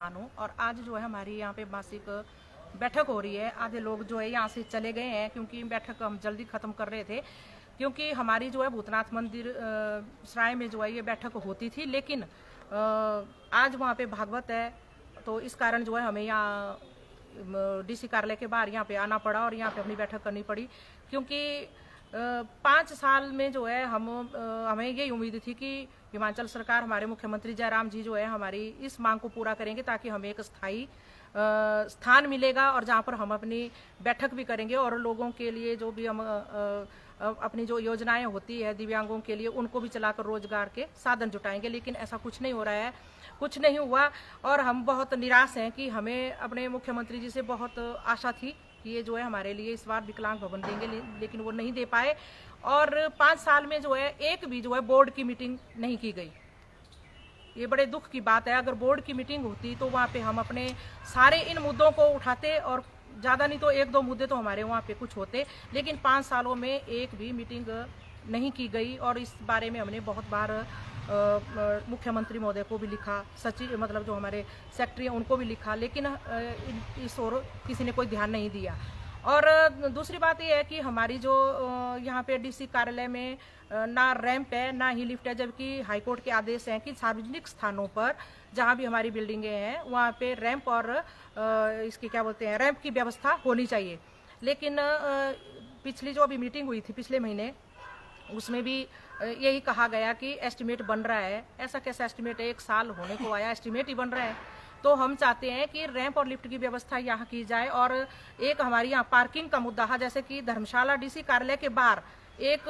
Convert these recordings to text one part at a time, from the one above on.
मानो। और आज जो है हमारी यहाँ पे मासिक बैठक हो रही है। आधे लोग जो है यहाँ से चले गए हैं क्योंकि बैठक हम जल्दी ख़त्म कर रहे थे, क्योंकि हमारी जो है भूतनाथ मंदिर सराय में जो है ये बैठक होती थी, लेकिन आज वहाँ पे भागवत है, तो इस कारण जो है हमें यहाँ डीसी कार्यालय के बाहर यहाँ पे आना पड़ा और यहाँ पे अपनी बैठक करनी पड़ी। क्योंकि 5 साल में जो है हमें ये उम्मीद थी कि हिमाचल सरकार, हमारे मुख्यमंत्री जयराम जी जो है हमारी इस मांग को पूरा करेंगे, ताकि हमें एक स्थायी स्थान मिलेगा और जहाँ पर हम अपनी बैठक भी करेंगे और लोगों के लिए जो भी हम अपनी जो योजनाएं होती है दिव्यांगों के लिए, उनको भी चलाकर रोजगार के साधन जुटाएंगे। लेकिन ऐसा कुछ नहीं हो रहा है, कुछ नहीं हुआ और हम बहुत निराश हैं कि हमें अपने मुख्यमंत्री जी से बहुत आशा थी कि ये जो है हमारे लिए इस बार विकलांग भवन देंगे, लेकिन वो नहीं दे पाए। और 5 साल में जो है एक भी जो है बोर्ड की मीटिंग नहीं की गई। ये बड़े दुख की बात है। अगर बोर्ड की मीटिंग होती तो वहाँ पे हम अपने सारे इन मुद्दों को उठाते और ज़्यादा नहीं तो 1-2 मुद्दे तो हमारे वहाँ पे कुछ होते, लेकिन 5 सालों में एक भी मीटिंग नहीं की गई। और इस बारे में हमने बहुत बार मुख्यमंत्री महोदय को भी लिखा, सचिव मतलब जो हमारे सेक्रेटरी हैं उनको भी लिखा, लेकिन इस ओर किसी ने कोई ध्यान नहीं दिया। और दूसरी बात यह है कि हमारी जो यहाँ पे डीसी कार्यालय में ना रैंप है ना ही लिफ्ट है, जबकि हाईकोर्ट के आदेश हैं कि सार्वजनिक स्थानों पर जहाँ भी हमारी बिल्डिंगें हैं वहाँ पे रैंप और इसकी क्या बोलते हैं रैंप की व्यवस्था होनी चाहिए। लेकिन पिछली जो अभी मीटिंग हुई थी पिछले महीने, उसमें भी यही कहा गया कि एस्टिमेट बन रहा है। ऐसा कैसा एस्टिमेट है? 1 साल होने को आया, एस्टिमेट ही बन रहा है। तो हम चाहते हैं कि रैंप और लिफ्ट की व्यवस्था यहाँ की जाए। और एक हमारी यहाँ पार्किंग का मुद्दा है, जैसे कि धर्मशाला डीसी कार्यालय के बाहर एक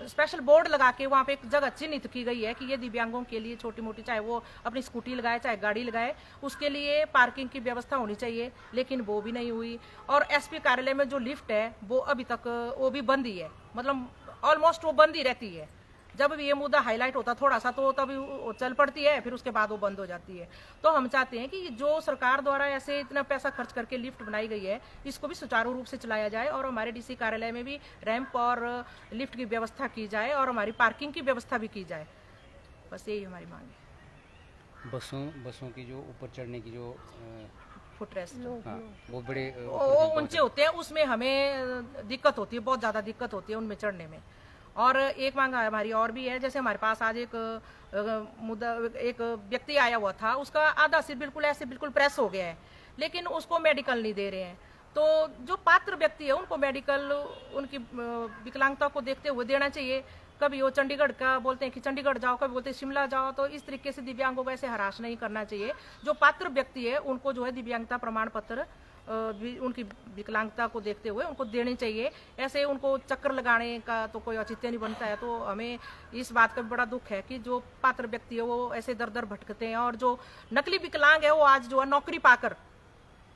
स्पेशल बोर्ड लगा के वहाँ पे एक जगह चिन्हित की गई है कि ये दिव्यांगों के लिए छोटी मोटी, चाहे वो अपनी स्कूटी लगाए चाहे गाड़ी लगाए, उसके लिए पार्किंग की व्यवस्था होनी चाहिए, लेकिन वो भी नहीं हुई। और एसपी कार्यालय में जो लिफ्ट है वो अभी तक वो भी बंद ही है, मतलब ऑलमोस्ट वो बंद ही रहती है। जब भी ये मुद्दा हाईलाइट होता थोड़ा सा तो तभी वो चल पड़ती है, फिर उसके बाद वो बंद हो जाती है। तो हम चाहते हैं कि जो सरकार द्वारा ऐसे इतना पैसा खर्च करके लिफ्ट बनाई गई है, इसको भी सुचारू रूप से चलाया जाए और हमारे डीसी कार्यालय में भी रैंप और लिफ्ट की व्यवस्था की जाए और हमारी पार्किंग की व्यवस्था भी की जाए। बस यही हमारी मांग है। बसों की जो ऊपर चढ़ने की जो फुटरेस्ट, हाँ, वो बड़े वो ऊंचे होते हैं, उसमें हमें दिक्कत होती है, बहुत ज़्यादा दिक्कत होती है उनमें चढ़ने में। और एक मांग हमारी और भी है, जैसे हमारे पास आज एक मुद्दा, एक व्यक्ति आया हुआ था, उसका आधा सिर बिल्कुल ऐसे बिल्कुल प्रेस हो गया है, लेकिन उसको मेडिकल नहीं दे रहे हैं। तो जो पात्र व्यक्ति है उनको मेडिकल उनकी विकलांगता को देखते हुए देना चाहिए। कभी वो चंडीगढ़ का बोलते हैं कि चंडीगढ़ जाओ, कभी बोलते हैं शिमला जाओ। तो इस तरीके से दिव्यांगों को ऐसे हराश नहीं करना चाहिए। जो पात्र व्यक्ति है उनको जो है दिव्यांगता प्रमाण पत्र उनकी विकलांगता को देखते हुए उनको देने चाहिए। ऐसे उनको चक्कर लगाने का तो कोई औचित्य नहीं बनता है। तो हमें इस बात का बड़ा दुख है कि जो पात्र व्यक्ति है वो ऐसे दर दर भटकते हैं, और जो नकली विकलांग है वो आज जो है नौकरी पाकर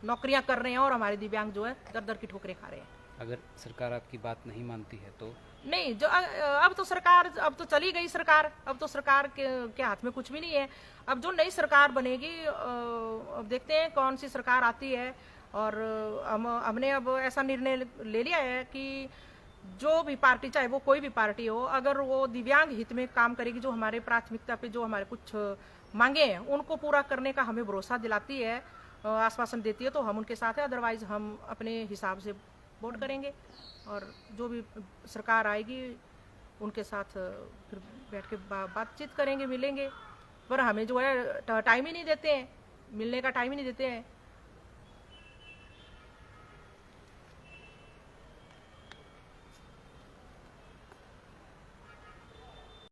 नौकरियां कर रहे हैं और हमारे दिव्यांग जो है दर दर की ठोकरें खा रहे हैं। अगर सरकार आपकी बात नहीं मानती है तो नहीं, जो अब तो सरकार, अब तो चली गई सरकार, अब तो सरकार के हाथ में कुछ भी नहीं है। अब जो नई सरकार बनेगी, अब देखते हैं कौन सी सरकार आती है। और हमने अब ऐसा निर्णय ले लिया है कि जो भी पार्टी, चाहे वो कोई भी पार्टी हो, अगर वो दिव्यांग हित में काम करेगी, जो हमारे प्राथमिकता पे जो हमारे कुछ मांगे हैं उनको पूरा करने का हमें भरोसा दिलाती है, आश्वासन देती है, तो हम उनके साथ हैं। अदरवाइज हम अपने हिसाब से वोट करेंगे और जो भी सरकार आएगी उनके साथ फिर बैठ के बातचीत करेंगे, मिलेंगे। पर हमें जो है टाइम ही नहीं देते हैं, मिलने का टाइम ही नहीं देते हैं।